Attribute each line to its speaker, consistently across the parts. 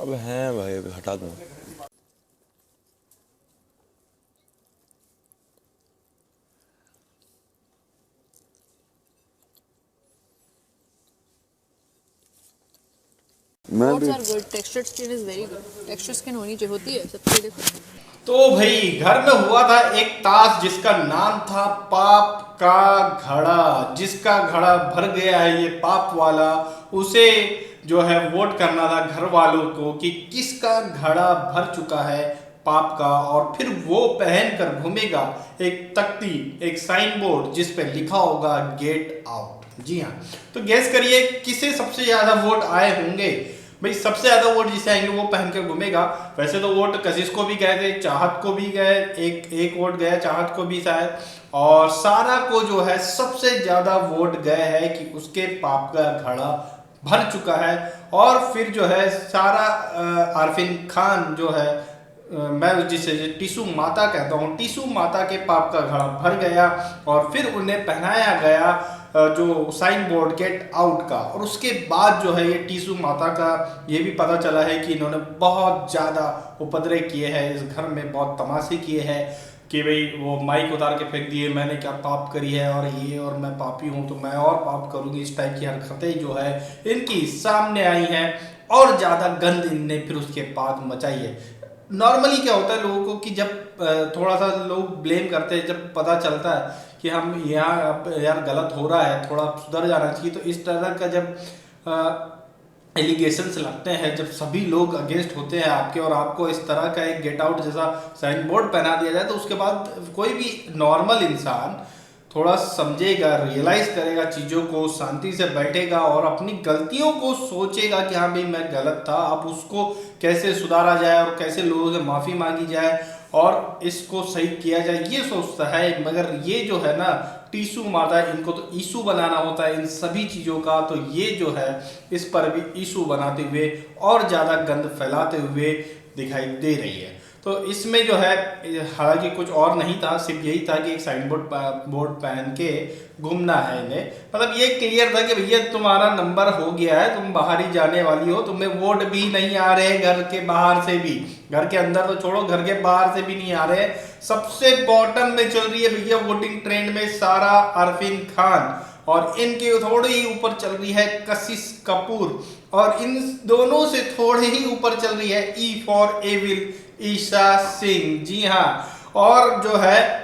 Speaker 1: अब हैं भाई, अभी हटा दूँ। मैं
Speaker 2: Boards
Speaker 1: भी
Speaker 2: are good. Textured skin is very good. Textured skin होनी चाहिए, होती है सबके देखो।
Speaker 3: तो भाई घर में हुआ था एक ताश जिसका नाम था पाप का घड़ा। जिसका घड़ा भर गया है ये पाप वाला, उसे जो है वोट करना था घर वालों को कि किसका घड़ा भर चुका है पाप का, और फिर वो पहन कर घूमेगा एक तख्ती, एक साइन बोर्ड जिस पे लिखा होगा गेट आउट। जी हाँ, तो गैस करिए किसे सबसे ज्यादा वोट आए होंगे। भाई सबसे ज्यादा वोट जिसे आएंगे वो पहन के घूमेगा। वैसे तो वोट कशिश को भी गए थे, चाहत को भी गए, एक एक वोट गया चाहत को भी शायद, और सारा को जो है सबसे ज्यादा वोट गए हैं कि उसके पाप का घड़ा भर चुका है। और फिर जो है सारा आरफिन खान जो है, मैं जिसे टीसू माता कहता हूँ, टीसू माता के पाप का घड़ा भर गया और फिर उन्हें पहनाया गया जो साइन बोर्ड गेट आउट का। और उसके बाद जो है ये टीसू माता का ये भी पता चला है कि इन्होंने बहुत ज़्यादा उपद्रव किए हैं इस घर में, बहुत तमाशे किए हैं कि भाई वो माइक उतार के फेंक दिए, मैंने क्या पाप करी है और ये, और मैं पापी हूँ तो मैं और पाप करूँगी, इस टाइप की हरकतें जो है इनकी सामने आई हैं और ज़्यादा गंद इनने फिर उसके बाद मचाई है। नॉर्मली क्या होता है लोगों को कि जब थोड़ा सा लोग ब्लेम करते हैं, जब पता चलता है कि हम यहाँ अब यार गलत हो रहा है, थोड़ा सुधर जाना चाहिए, तो इस तरह का जब एलिगेशंस लगते हैं, जब सभी लोग अगेंस्ट होते हैं आपके और आपको इस तरह का एक गेट आउट जैसा साइन बोर्ड पहना दिया जाए, तो उसके बाद कोई भी नॉर्मल इंसान थोड़ा समझेगा, रियलाइज करेगा चीज़ों को, शांति से बैठेगा और अपनी गलतियों को सोचेगा कि हाँ भाई मैं गलत था, अब उसको कैसे सुधारा जाए और कैसे लोगों से माफ़ी मांगी जाए और इसको सही किया जाए, ये सोचता है। मगर ये जो है ना टीसू माता, इनको तो ईसू बनाना होता है इन सभी चीज़ों का, तो ये जो है इस पर भी ईसू बनाते हुए और ज़्यादा गंद फैलाते हुए दिखाई दे रही है। तो इसमें जो है हालांकि कुछ और नहीं था, सिर्फ यही था कि एक साइन बोर्ड पहन के घूमना है इन्हें। मतलब ये क्लियर था कि भैया तुम्हारा नंबर हो गया है, तुम बाहर ही जाने वाली हो, तुम्हें वोट भी नहीं आ रहे घर के बाहर से भी, घर के अंदर तो छोड़ो घर के बाहर से भी नहीं आ रहे। सबसे बॉटम में चल रही है भैया वोटिंग ट्रेंड में सारा अरफीन खान, और इनके थोड़े ही ऊपर चल रही है कशिश कपूर, और इन दोनों से थोड़े ही ऊपर चल रही है E for evil Isha Singh. जी हाँ, और जो है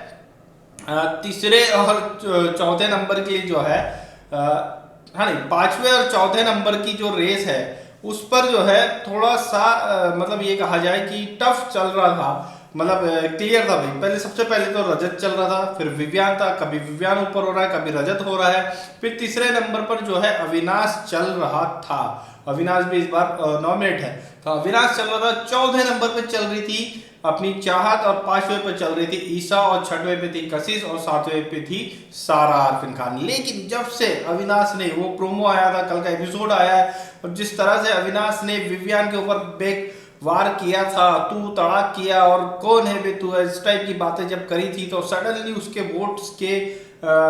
Speaker 3: तीसरे और चौथे नंबर की जो है हाँ नहीं, पांचवें और चौथे नंबर की जो रेस है उस पर जो है थोड़ा सा मतलब ये कहा जाए कि टफ चल रहा था। मतलब क्लियर था भाई, पहले सबसे पहले तो रजत चल रहा था, फिर विव्यान था, कभी विव्यान ऊपर हो रहा है, कभी रजत हो रहा है, फिर तीसरे नंबर पर जो है अविनाश चल रहा था। अविनाश भी इस बार नॉमिनेट है, तो अविनाश चल रहा था। चौथे नंबर पर चल रही थी अपनी चाहत, और पांचवें पर चल रही थी ईशा, और छठवें पे थी कशिश, और सातवें पे थी सारा अरफीन खान। लेकिन जब से अविनाश ने वो प्रोमो आया था, कल का एपिसोड आया है, और जिस तरह से अविनाश ने विवियान के ऊपर बेक वार किया था, तू तड़ाक किया और कौन है बे तू, इस टाइप की बातें जब करी थी, तो सडनली उसके वोट्स के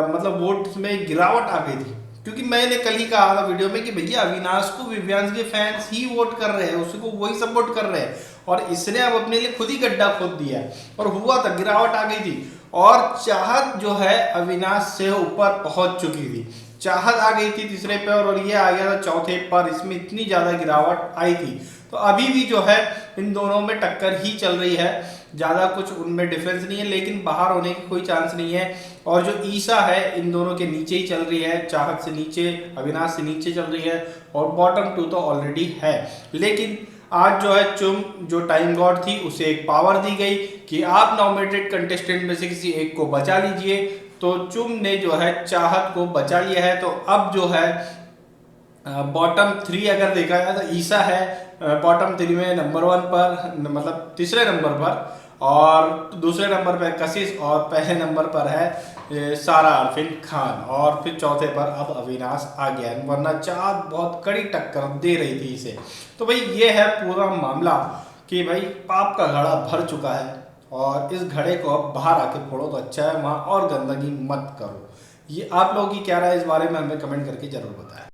Speaker 3: मतलब वोट्स में गिरावट आ गई थी। क्योंकि मैंने कल ही कहा था वीडियो में कि भैया अविनाश को विव्यांश के फैंस ही वोट कर रहे हैं, उसको वही सपोर्ट कर रहे हैं, और इसने अब अपने लिए खुद ही गड्ढा खोद दिया है। और हुआ था, गिरावट आ गई थी, और चाहत जो है अविनाश से ऊपर पहुंच चुकी थी। चाहत आ गई थी तीसरे पे और ये आ गया था चौथे पर। इसमें इतनी ज्यादा गिरावट आई थी, तो अभी भी जो है इन दोनों में टक्कर ही चल रही है, ज़्यादा कुछ उनमें डिफरेंस नहीं है, लेकिन बाहर होने की कोई चांस नहीं है। और जो ईशा है इन दोनों के नीचे ही चल रही है, चाहत से नीचे, अविनाश से नीचे चल रही है, और बॉटम टू तो ऑलरेडी है। लेकिन आज जो है चुम जो टाइम गॉड थी उसे एक पावर दी गई कि आप नॉमिनेटेड कंटेस्टेंट में से किसी एक को बचा लीजिए, तो चुम ने जो है चाहत को बचा लिया है। तो अब जो है बॉटम थ्री अगर देखा जाए तो ईशा है बॉटम थ्री में नंबर वन पर, मतलब तीसरे नंबर पर, और दूसरे नंबर पर कशिश, और पहले नंबर पर है सारा अरफीन खान, और फिर चौथे पर अब अविनाश आ गया, वरना चाहत बहुत कड़ी टक्कर दे रही थी इसे। तो भाई ये है पूरा मामला कि भाई पाप का घड़ा भर चुका है, और इस घड़े को अब बाहर आके फोड़ो तो अच्छा है, वहाँ और गंदगी मत करो। ये आप लोगों की क्या राय इस बारे में हमें कमेंट करके जरूर बताएं।